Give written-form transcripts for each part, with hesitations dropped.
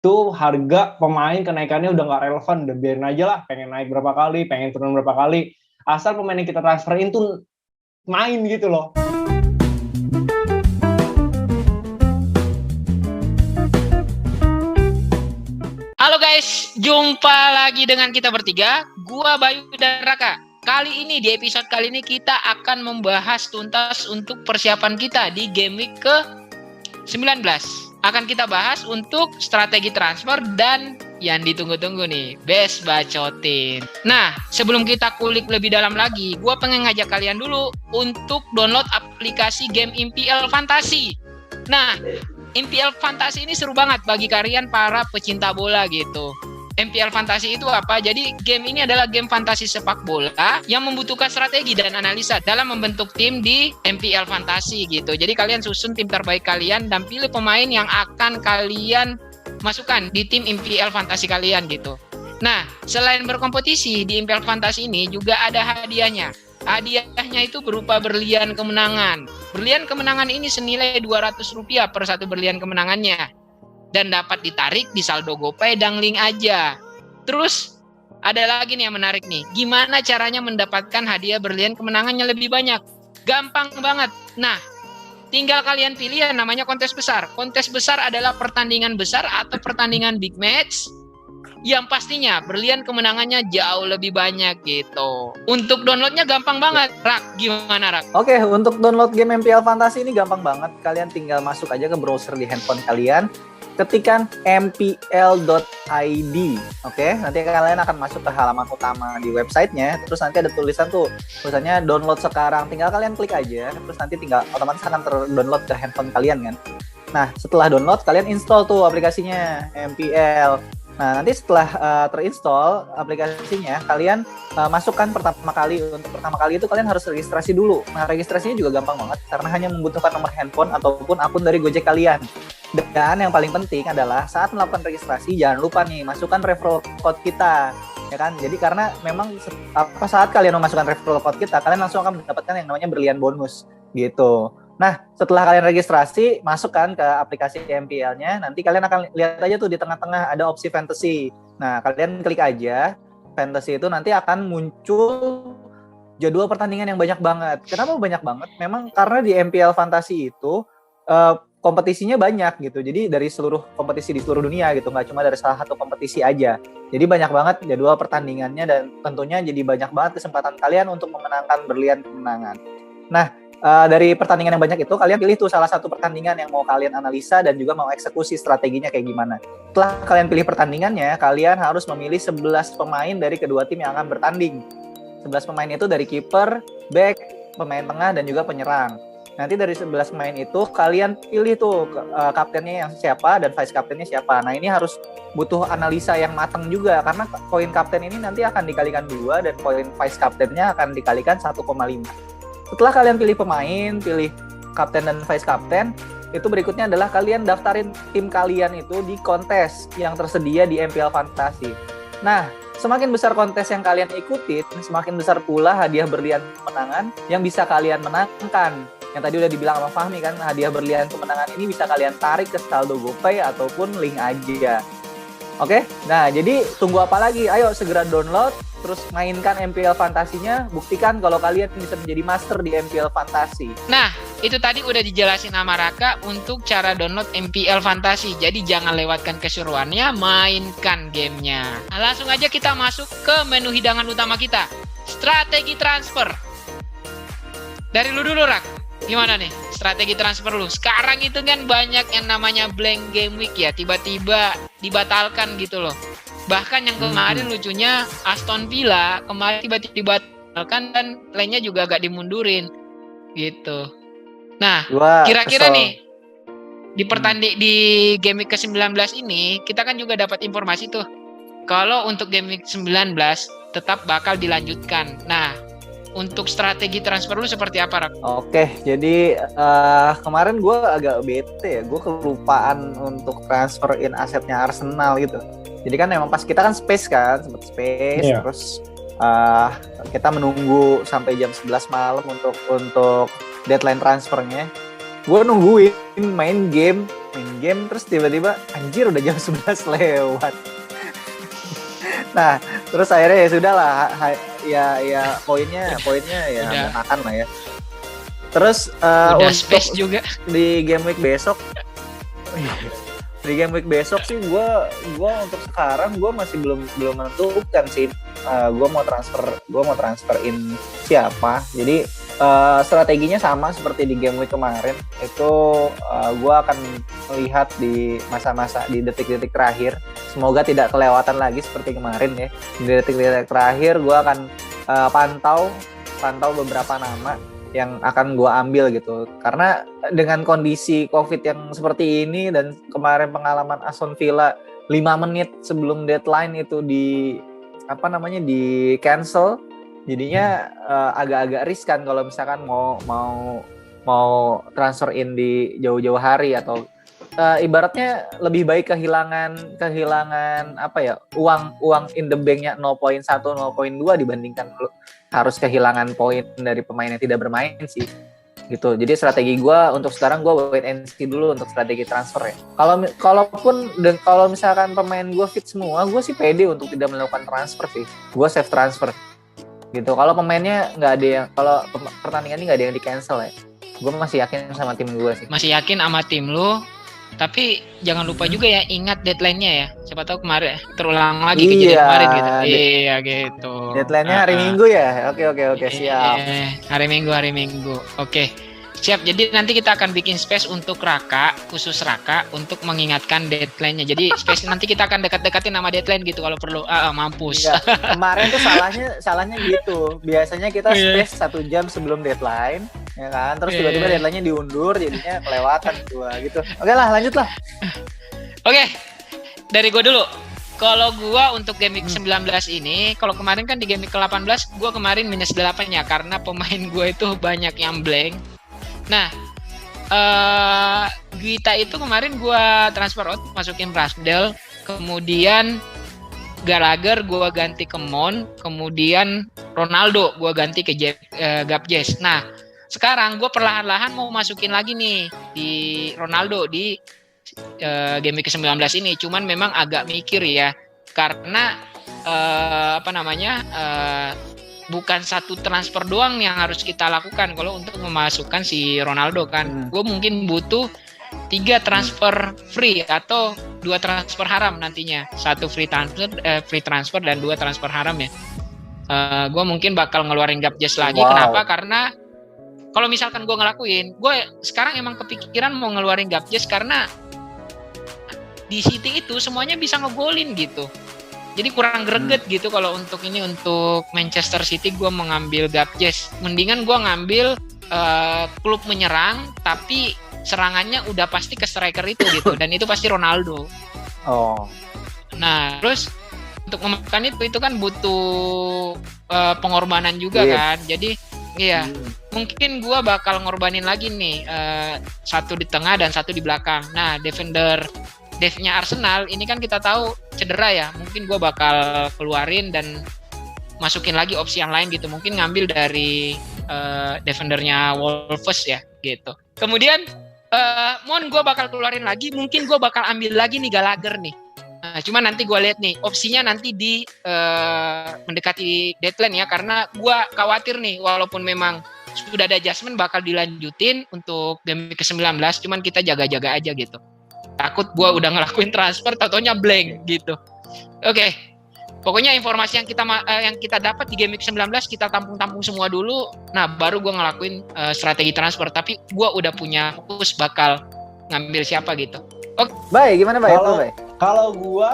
tuh harga pemain kenaikannya udah nggak relevan, udah biarin aja lah, pengen naik berapa kali, pengen turun berapa kali, asal pemain yang kita transferin tuh main gitu loh. Halo guys, jumpa lagi dengan kita bertiga, gua Bayu dan Raka. Kali ini, di episode kali ini kita akan membahas tuntas untuk persiapan kita di Game Week ke-19. Akan kita bahas untuk strategi transfer dan yang ditunggu-tunggu nih, Best Bacotin. Nah, sebelum kita kulik lebih dalam lagi, gua pengen ngajak kalian dulu untuk download aplikasi game MPL Fantasi. Nah, MPL Fantasi ini seru banget bagi kalian para pecinta bola gitu. MPL Fantasi itu apa? Jadi game ini adalah game fantasi sepak bola yang membutuhkan strategi dan analisa dalam membentuk tim di MPL Fantasi gitu. Jadi kalian susun tim terbaik kalian dan pilih pemain yang akan kalian masukkan di tim MPL Fantasi kalian gitu. Nah, selain berkompetisi di MPL Fantasi ini juga ada hadiahnya. Hadiahnya itu berupa berlian kemenangan. Berlian kemenangan ini senilai Rp200 per satu berlian kemenangannya. Dan dapat ditarik di saldo GoPay dan link aja. Terus ada lagi nih yang menarik nih. Gimana caranya mendapatkan hadiah berlian kemenangannya lebih banyak? Gampang banget. Nah, tinggal kalian pilih yang namanya kontes besar. Kontes besar adalah pertandingan besar atau pertandingan big match yang pastinya berlian kemenangannya jauh lebih banyak gitu. Untuk downloadnya gampang banget. Rak, gimana Rak? Oke, untuk download game MPL Fantasi ini gampang banget. Kalian tinggal masuk aja ke browser di handphone kalian, ketikan mpl.id. Oke, nanti kalian akan masuk ke halaman utama di websitenya. Terus nanti ada tulisannya download sekarang. Tinggal kalian klik aja, terus nanti tinggal otomatis akan terdownload ke handphone kalian kan. Nah, setelah download kalian install tuh aplikasinya MPL. Nah, nanti setelah terinstall aplikasinya, kalian masukkan pertama kali. Untuk pertama kali itu kalian harus registrasi dulu. Nah, registrasinya juga gampang banget karena hanya membutuhkan nomor handphone ataupun akun dari Gojek kalian. Dan yang paling penting adalah saat melakukan registrasi jangan lupa nih masukkan referral code kita, ya kan? Jadi karena memang saat kalian memasukkan referral code kita, kalian langsung akan mendapatkan yang namanya berlian bonus gitu. Nah, setelah kalian registrasi, masukkan ke aplikasi MPL-nya, nanti kalian akan lihat aja tuh di tengah-tengah ada opsi fantasy. Nah, kalian klik aja fantasy itu, nanti akan muncul jadwal pertandingan yang banyak banget. Kenapa banyak banget? Memang karena di MPL Fantasi itu kompetisinya banyak gitu. Jadi dari seluruh kompetisi di seluruh dunia gitu, nggak cuma dari salah satu kompetisi aja. Jadi banyak banget jadwal pertandingannya dan tentunya jadi banyak banget kesempatan kalian untuk memenangkan berlian kemenangan. Nah, dari pertandingan yang banyak itu kalian pilih tuh salah satu pertandingan yang mau kalian analisa dan juga mau eksekusi strateginya kayak gimana. Setelah kalian pilih pertandingannya, kalian harus memilih 11 pemain dari kedua tim yang akan bertanding. 11 pemain itu dari kiper, back, pemain tengah dan juga penyerang. Nanti dari 11 pemain itu kalian pilih tuh kaptennya yang siapa dan vice kaptennya siapa. Nah, ini harus butuh analisa yang matang juga karena poin kapten ini nanti akan dikalikan 2 dan poin vice kaptennya akan dikalikan 1,5. Setelah kalian pilih pemain, pilih kapten dan vice kapten, itu berikutnya adalah kalian daftarin tim kalian itu di kontes yang tersedia di MPL Fantasi. Nah, semakin besar kontes yang kalian ikutin, semakin besar pula hadiah berlian kemenangan yang bisa kalian menangkan. Yang tadi udah dibilang sama Fahmi kan, hadiah berlian kemenangan ini bisa kalian tarik ke saldo GoPay ataupun link aja. Oke, nah jadi tunggu apa lagi? Ayo segera download, terus mainkan MPL Fantasinya, buktikan kalau kalian bisa menjadi master di MPL Fantasi. Nah, itu tadi udah dijelasin sama Raka untuk cara download MPL Fantasi. Jadi jangan lewatkan keseruannya, mainkan gamenya. Nah, langsung aja kita masuk ke menu hidangan utama kita, strategi transfer. Dari lu dulu, Rak. Gimana nih strategi transfer lu? Sekarang itu kan banyak yang namanya blank game week ya, tiba-tiba dibatalkan gitu loh. Bahkan yang kemarin lucunya Aston Villa kemarin tiba-tiba dibatalkan dan lainnya juga agak dimundurin gitu. Nah, kira-kira nih di game week ke-19 ini kita kan juga dapat informasi tuh kalau untuk game week 19 tetap bakal dilanjutkan. Nah, untuk strategi transfer lu seperti apa, Rak? Oke, jadi kemarin gue agak bete ya, gue kelupaan untuk transferin asetnya Arsenal gitu. Jadi kan emang pas kita kan sempat space, terus kita menunggu sampai jam 11 malam untuk deadline transfernya. gue nungguin main game terus tiba-tiba anjir udah jam 11 lewat. Nah terus akhirnya ya sudahlah, ya poinnya ya makan lah ya. Terus Udah untuk space juga. di game week besok sih gue untuk sekarang gue masih belum menentukan sih. Gue mau transferin siapa. Jadi strateginya sama seperti di game week kemarin. Itu gue akan melihat di masa-masa di detik-detik terakhir. Semoga tidak kelewatan lagi seperti kemarin ya. Di detik-detik terakhir gue akan pantau beberapa nama yang akan gue ambil gitu. Karena dengan kondisi COVID yang seperti ini dan kemarin pengalaman Aston Villa 5 menit sebelum deadline itu di cancel, jadinya agak-agak riskan kalau misalkan mau transfer in di jauh-jauh hari atau ibaratnya lebih baik kehilangan uang in the banknya 0.1 0.2 dibandingkan harus kehilangan poin dari pemain yang tidak bermain sih gitu. Jadi strategi gue untuk sekarang gue wait and see dulu untuk strategi transfer ya. Kalau misalkan pemain gue fit semua, gue sih pede untuk tidak melakukan transfer sih. Gue safe transfer gitu. Kalau pemainnya nggak ada yang, kalau pertandingan ini nggak ada yang di cancel ya, gue masih yakin sama tim gue sih. Masih yakin sama tim lu. Tapi jangan lupa juga ya, ingat deadline-nya ya. Siapa tahu kemarin terulang lagi kejadian kemarin gitu. Iya gitu. Deadline-nya hari Minggu ya. Oke, siap. Hari Minggu. Oke. Siap. Jadi nanti kita akan bikin space untuk Raka, khusus Raka untuk mengingatkan deadline-nya. Jadi space nanti kita akan dekat-dekatin nama deadline gitu kalau perlu. Mampus. Iya. Kemarin tuh salahnya gitu. Biasanya kita space 1 jam sebelum deadline, ya kan? Terus tiba-tiba deadline-nya diundur, jadinya kelewatan gua gitu. Oke lah, lanjut lah. Oke. Dari gua dulu. Kalau gua untuk game week 19 ini, kalau kemarin kan di game week ke-18 gua kemarin minus 8 ya karena pemain gua itu banyak yang blank. Nah, Guita itu kemarin gue transfer out, masukin Ramsdale, kemudian Gallagher gue ganti ke Mount, kemudian Ronaldo gue ganti ke Gabjes. Nah, sekarang gue perlahan-lahan mau masukin lagi nih di Ronaldo di game week ke-19 ini. Cuman memang agak mikir ya, karena bukan satu transfer doang yang harus kita lakukan kalau untuk memasukkan si Ronaldo kan. Gue mungkin butuh 3 transfer free atau 2 transfer haram nantinya. 1 free transfer dan 2 transfer haram ya. Gue mungkin bakal ngeluarin Gabjes lagi. Wow. Kenapa? Karena kalau misalkan gue ngelakuin, gue sekarang emang kepikiran mau ngeluarin Gabjes karena di City itu semuanya bisa ngegolin gitu. Jadi kurang greget gitu kalau untuk Manchester City gue mengambil Gabjes. Mendingan gue ngambil klub menyerang tapi serangannya udah pasti ke striker itu gitu, dan itu pasti Ronaldo. Nah, terus untuk memakan itu kan butuh pengorbanan juga kan. Jadi mungkin gue bakal ngorbanin lagi nih 1 di tengah dan 1 di belakang. Nah, Devnya Arsenal ini kan kita tahu cedera ya, mungkin gue bakal keluarin dan masukin lagi opsi yang lain gitu, mungkin ngambil dari defendernya Wolves ya gitu. Kemudian Mon gue bakal keluarin lagi, mungkin gue bakal ambil lagi nih Gallagher nih. Nah, cuma nanti gue lihat nih opsinya nanti di mendekati deadline ya, karena gue khawatir nih walaupun memang sudah ada adjustment bakal dilanjutin untuk game ke-19, cuman kita jaga-jaga aja gitu. Takut gue udah ngelakuin transfer, tau-taunya blank gitu. Oke. Pokoknya informasi yang kita dapat di game week 19 kita tampung semua dulu. Nah, baru gue ngelakuin strategi transfer. Tapi gue udah punya fokus bakal ngambil siapa gitu. Oke. Baik, gimana Bay? Kalau gue,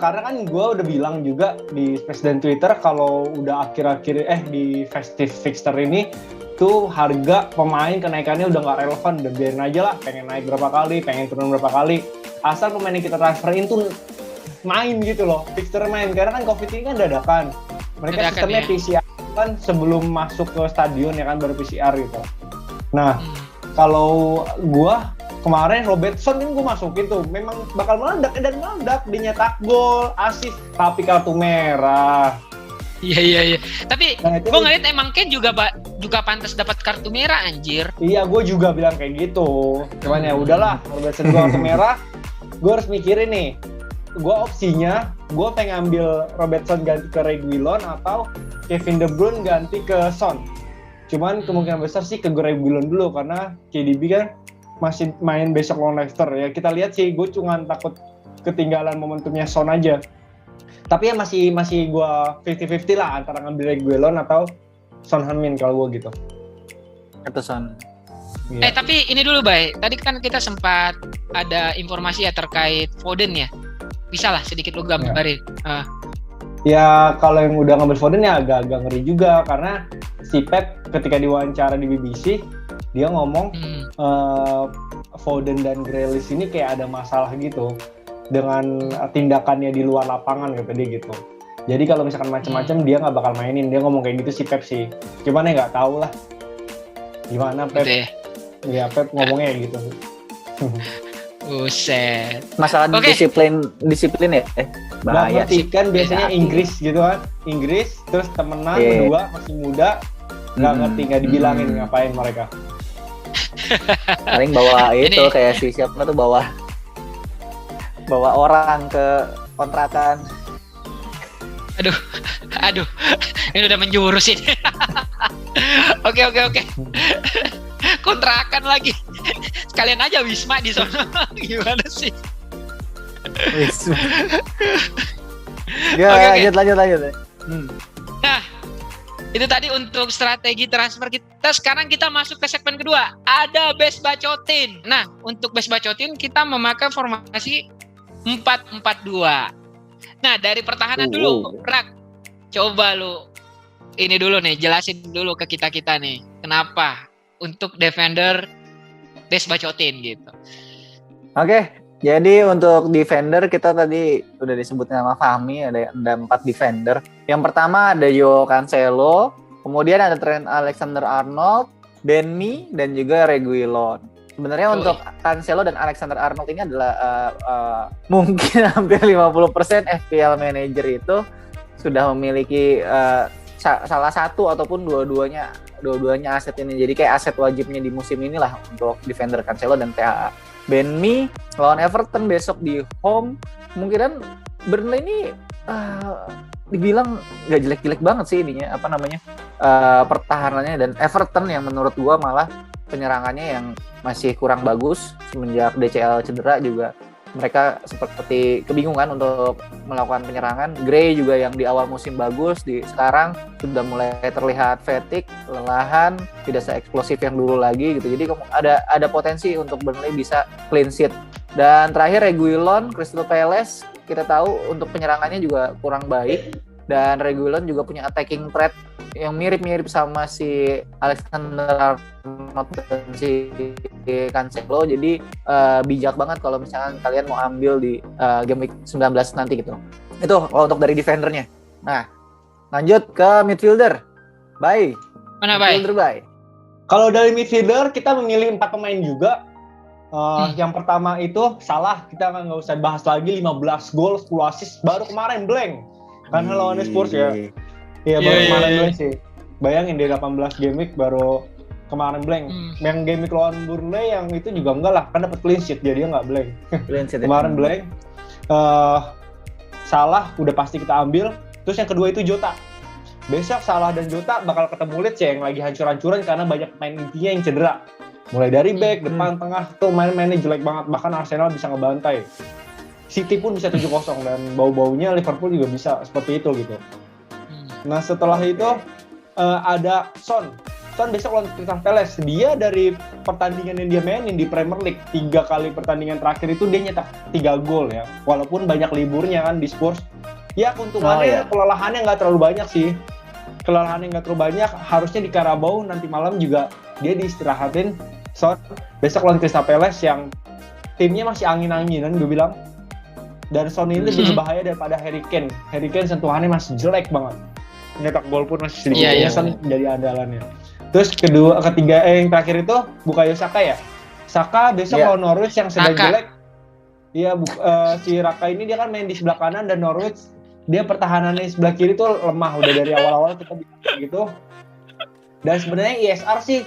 karena kan gue udah bilang juga di Space dan Twitter kalau udah akhir-akhir di festive fixture ini tuh harga pemain kenaikannya udah nggak relevan, udah biarin aja lah, pengen naik berapa kali, pengen turun berapa kali, asal pemain yang kita transferin tuh main gitu loh, fixture main. Karena kan COVID ini kan dadakan, mereka sistemnya ya. PCR kan sebelum masuk ke stadion ya kan, baru PCR gitu. Nah, kalau gua kemarin Robertson ini gua masukin tuh, memang bakal meledak dan meledak, dia nyetak gol, assist, tapi kartu merah. Iya. Tapi Nah, itu gue ngeliat emang Ken juga juga pantas dapat kartu merah anjir. iya, gue juga bilang kayak gitu. Cuman ya udahlah, Robertson gue kartu merah, gue harus mikirin nih. Gue opsinya, gue pengen ambil Robertson ganti ke Reguilon atau Kevin De Bruyne ganti ke Son. Cuman kemungkinan besar sih ke Reguilon dulu karena KDB kan masih main besok lawan Leicester ya. Kita lihat sih, gue cuma takut ketinggalan momentumnya Son aja. Tapi ya masih gue 50-50 lah antara ngambil Reguilon atau Son Heung-min kalau gue gitu. Atau Son. Iya. Tapi ini dulu Bay, tadi kan kita sempat ada informasi ya terkait Foden ya. Bisa lah sedikit lu gambarin. Ya kalau yang udah ngambil Foden ya agak-agak ngeri juga karena si Pep ketika diwawancara di BBC dia ngomong Foden dan Grealish ini kayak ada masalah gitu dengan tindakannya di luar lapangan kata dia gitu. Jadi kalau misalkan macam-macam dia nggak bakal mainin, dia ngomong kayak gitu si Pep sih. Gimana ya nggak tahu lah gimana Pep. Gitu ya Pep ngomongnya kayak gitu. Buset. Masalah disiplin ya? Bahaya sih. sih. Kan biasanya Inggris gitu kan. Inggris terus temenan berdua masih muda nggak ngerti, nggak dibilangin ngapain mereka. Paling bawa itu kayak si siapa tuh bawa orang ke kontrakan. Aduh. Ini udah menjurus ini. Oke. Kontrakan lagi. Sekalian aja Wisma di sana. Gimana sih? Wisma. Ya, lanjut. Nah, itu tadi untuk strategi transfer kita. Sekarang kita masuk ke segmen kedua. Ada Best Bacotin. Nah, untuk Best Bacotin kita memakai formasi 4-4-2. Nah, dari pertahanan dulu, Rak. Coba lu ini dulu nih, jelasin dulu ke kita nih. Kenapa untuk defender Best Bacotin gitu. Oke, jadi untuk defender kita tadi udah disebut nama Fahmi, ada 4 defender. Yang pertama ada Joao Cancelo, kemudian ada Trent Alexander-Arnold, Ben Mee, dan juga Reguilon. Sebenarnya untuk Cancelo dan Alexander-Arnold ini adalah mungkin hampir 50% FPL manager itu sudah memiliki salah satu ataupun dua-duanya aset ini. Jadi kayak aset wajibnya di musim inilah untuk defender Cancelo dan THA. Ben Mee lawan Everton besok di home. Kemungkinan Burnley ini dibilang nggak jelek-jelek banget sih ininya, pertahanannya, dan Everton yang menurut gua malah penyerangannya yang masih kurang bagus semenjak DCL cedera juga. Mereka seperti kebingungan untuk melakukan penyerangan. Gray juga yang di awal musim bagus, sekarang sudah mulai terlihat fatigue, lelahan, tidak se-eksplosif yang dulu lagi gitu. Jadi ada potensi untuk Burnley bisa clean sheet. Dan terakhir Reguilon, Crystal Palace, kita tahu untuk penyerangannya juga kurang baik. Dan Reguilon juga punya attacking threat yang mirip-mirip sama si Alexander Arnold dan si Cancelo. Jadi bijak banget kalau misalkan kalian mau ambil di game week 19 nanti gitu. Itu kalau untuk dari defendernya. Nah, lanjut ke midfielder. Bye. Mana Bay? Midfielder Bye. Kalau dari midfielder kita memilih 4 pemain juga. Yang pertama itu Salah, kita nggak usah bahas lagi, 15 gol, 10 assist, baru kemarin blank. Karena lawan Spurs ya. Iya, baru kemarin blank sih. Bayangin di 18 game week baru kemarin blank. Yang game week lawan Burnley yang itu juga enggak lah, kan dapat clean sheet jadi dia nggak blank. Kemarin blank. Salah udah pasti kita ambil. Terus yang kedua itu Jota. Besok Salah dan Jota bakal ketemu Leeds ya, yang lagi hancur-hancuran karena banyak pemain intinya yang cedera. Mulai dari back, depan, tengah tuh main-mainnya jelek banget. Bahkan Arsenal bisa ngebantai. City pun bisa 7-0 dan bau-baunya Liverpool juga bisa seperti itu gitu. Nah setelah itu ada Son besok lawan Crystal Palace. Dia dari pertandingan yang dia mainin di Premier League 3 kali pertandingan terakhir itu dia nyetak 3 gol ya. Walaupun banyak liburnya kan di Spurs. Ya keuntungannya kelelahannya nggak terlalu banyak sih. Harusnya di Carabao nanti malam juga dia diistirahatin. Son besok lawan Crystal Palace yang timnya masih angin-anginan gue bilang. Dan Son ini lebih berbahaya daripada Harry Kane. Harry Kane sentuhannya masih jelek banget. Nyetak gol pun masih sedikit bosan jadi andalannya. Terus ketiga yang terakhir itu Bukayo Saka ya. Saka besok lawan Norwich yang sedang jelek. Iya, si Raka ini dia kan main di sebelah kanan dan Norwich dia pertahanannya sebelah kiri tuh lemah udah dari awal-awal kita bilang gitu. Dan sebenarnya ISR sih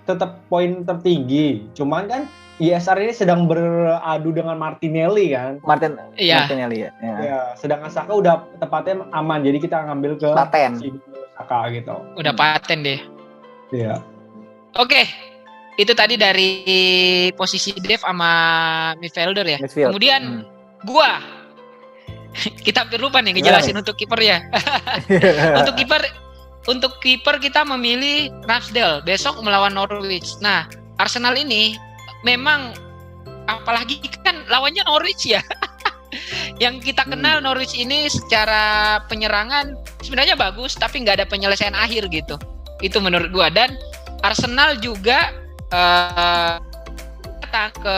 tetap poin tertinggi. Cuman kan ISR ini sedang beradu dengan Martinelli kan. Martinelli ya. Ya, sedangkan Saka udah tepatnya aman. Jadi kita ngambil ke paten. Saka gitu. Udah paten deh. Iya. Oke. Itu tadi dari posisi Dev sama midfielder ya. Midfield. Kemudian gua kita hampir lupa nih ngejelasin untuk kiper ya. Untuk kiper kita memilih Ramsdale besok melawan Norwich. Nah, Arsenal ini memang apalagi kan lawannya Norwich ya. Yang kita kenal Norwich ini secara penyerangan sebenarnya bagus tapi nggak ada penyelesaian akhir gitu. Itu menurut gua. Dan Arsenal juga datang ke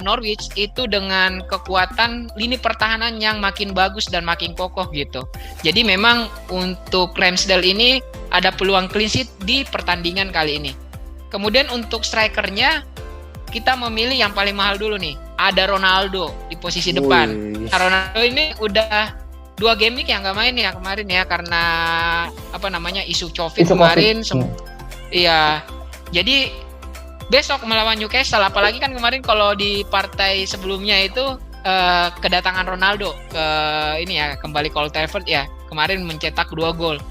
Norwich itu dengan kekuatan lini pertahanan yang makin bagus dan makin kokoh gitu. Jadi memang untuk Ramsdale ini ada peluang clean sheet di pertandingan kali ini. Kemudian untuk strikernya kita memilih yang paling mahal dulu nih. Ada Ronaldo di posisi depan. Nah, Ronaldo ini udah 2 game week yang nggak main ya kemarin ya karena isu COVID kemarin. Iya. Jadi besok melawan Newcastle, apalagi kan kemarin kalau di partai sebelumnya itu kedatangan Ronaldo kembali ke Old Trafford ya, kemarin mencetak 2 gol.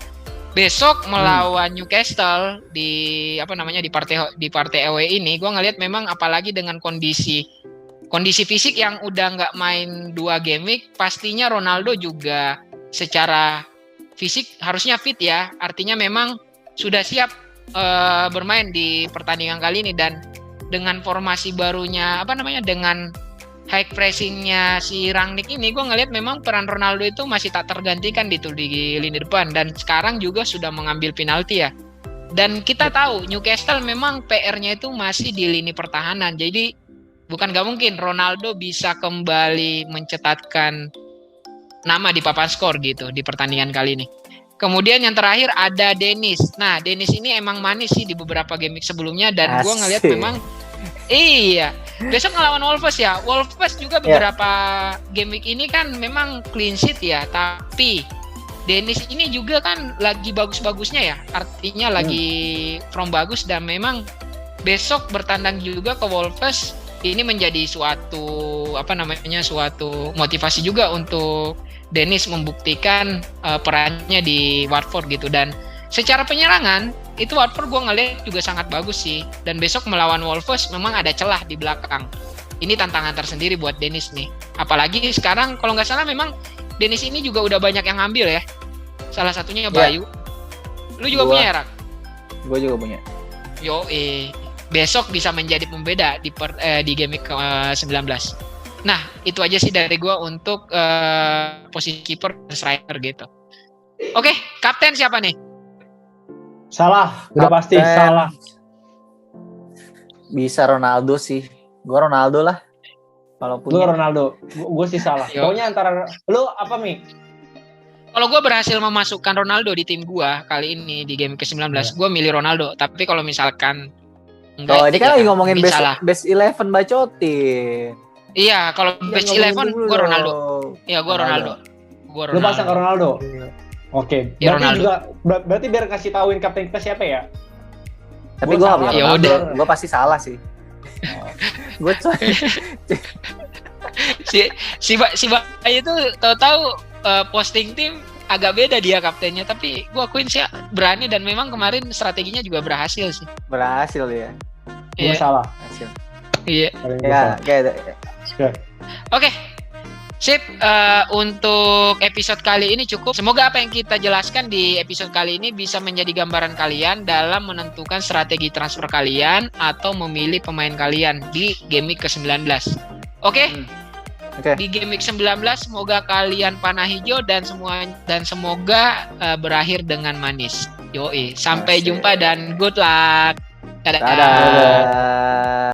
Besok melawan Newcastle di partai away ini, gue ngelihat memang apalagi dengan kondisi fisik yang udah nggak main 2 game week, pastinya Ronaldo juga secara fisik harusnya fit ya, artinya memang sudah siap bermain di pertandingan kali ini. Dan dengan formasi barunya dengan high pressingnya si Rangnick ini, gue ngelihat memang peran Ronaldo itu masih tak tergantikan di lini depan dan sekarang juga sudah mengambil penalti ya. Dan kita tahu Newcastle memang PR-nya itu masih di lini pertahanan, jadi bukan gak mungkin Ronaldo bisa kembali mencetakkan nama di papan skor gitu di pertandingan kali ini. Kemudian yang terakhir ada Dennis. Nah, Dennis ini emang manis sih di beberapa game sebelumnya dan gue ngelihat memang besok ngelawan Wolves ya. Wolves juga beberapa game week ini kan memang clean sheet ya, tapi Dennis ini juga kan lagi bagus-bagusnya ya. Artinya lagi from bagus dan memang besok bertandang juga ke Wolves. Ini menjadi suatu motivasi juga untuk Dennis membuktikan perannya di Watford gitu. Dan secara penyerangan itu Watford gue ngeliat juga sangat bagus sih, dan besok melawan Wolves memang ada celah di belakang. Ini tantangan tersendiri buat Dennis nih, apalagi sekarang kalau nggak salah memang Dennis ini juga udah banyak yang ngambil ya, salah satunya Bayu. Lu juga punya ya, Rak? Gue juga punya. Besok bisa menjadi pembeda di game ke-19. Nah, itu aja sih dari gue untuk posisi kiper dan striker gitu. Oke, kapten siapa nih? Salah, udah pasti salah. Bisa Ronaldo sih. Gue Ronaldo lah. Kalau punya. Gue Ronaldo. Gue sih salah. Pokoknya antara lu apa Mi? Kalau gue berhasil memasukkan Ronaldo di tim gue kali ini di game ke-19, gue milih Ronaldo. Tapi kalau misalkan ini kan lagi ngomongin best 11 bacotin. Iya, kalau best 11 gue Ronaldo. Iya, gue Ronaldo. Lu pasang Ronaldo. Oke. Ya, berarti Ronaldo. juga berarti biar kasih tauin kapten kita siapa ya? Tapi gue nggak punya Ronaldo. Gue pasti salah sih. Gue si Bayu itu tahu-tahu posting tim agak beda dia kaptennya, tapi gue akuin sih berani dan memang kemarin strateginya juga berhasil sih. Berhasil ya. Gue salah. Berhasil. Iya. Oke. Sip, untuk episode kali ini cukup. Semoga apa yang kita jelaskan di episode kali ini bisa menjadi gambaran kalian dalam menentukan strategi transfer kalian atau memilih pemain kalian di game week ke-19. Oke? Di game week 19 semoga kalian panah hijau dan semoga berakhir dengan manis. Yoi, sampai jumpa dan good luck. Dadah.